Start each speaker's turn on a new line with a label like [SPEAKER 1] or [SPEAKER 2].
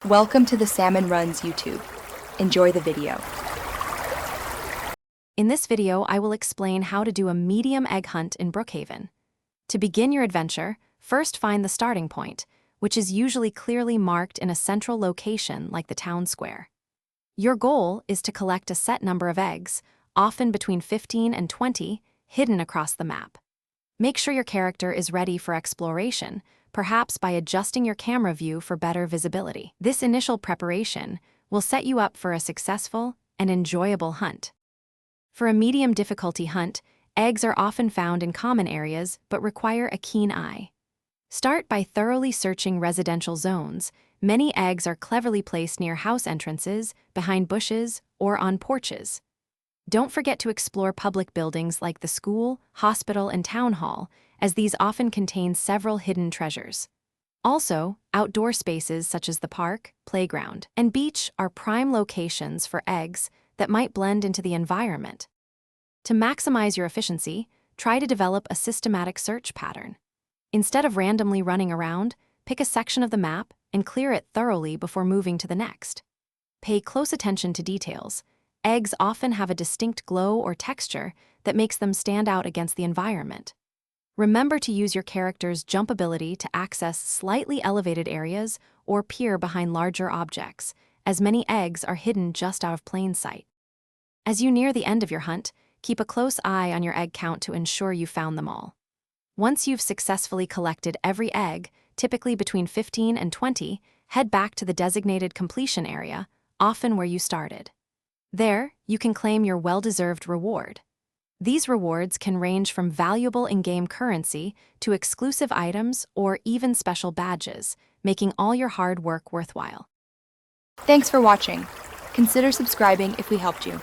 [SPEAKER 1] Welcome to the Salmon Runs YouTube. Enjoy the video.
[SPEAKER 2] In this video, I will explain how to do a medium egg hunt in Brookhaven. To begin your adventure, first find the starting point, which is usually clearly marked in a central location like the town square. Your goal is to collect a set number of eggs, often between 15 and 20, hidden across the map. Make sure your character is ready for exploration, perhaps by adjusting your camera view for better visibility. This initial preparation will set you up for a successful and enjoyable hunt. For a medium difficulty hunt, eggs are often found in common areas but require a keen eye. Start by thoroughly searching residential zones. Many eggs are cleverly placed near house entrances, behind bushes, or on porches. Don't forget to explore public buildings like the school, hospital, and town hall, as these often contain several hidden treasures. Also, outdoor spaces such as the park, playground, and beach are prime locations for eggs that might blend into the environment. To maximize your efficiency, try to develop a systematic search pattern. Instead of randomly running around, pick a section of the map and clear it thoroughly before moving to the next. Pay close attention to details. Eggs often have a distinct glow or texture that makes them stand out against the environment. Remember to use your character's jump ability to access slightly elevated areas or peer behind larger objects, as many eggs are hidden just out of plain sight. As you near the end of your hunt, keep a close eye on your egg count to ensure you found them all. Once you've successfully collected every egg, typically between 15 and 20, head back to the designated completion area, often where you started. There, you can claim your well-deserved reward. These rewards can range from valuable in-game currency to exclusive items or even special badges, making all your hard work worthwhile.
[SPEAKER 1] Thanks for watching. Consider subscribing if we helped you.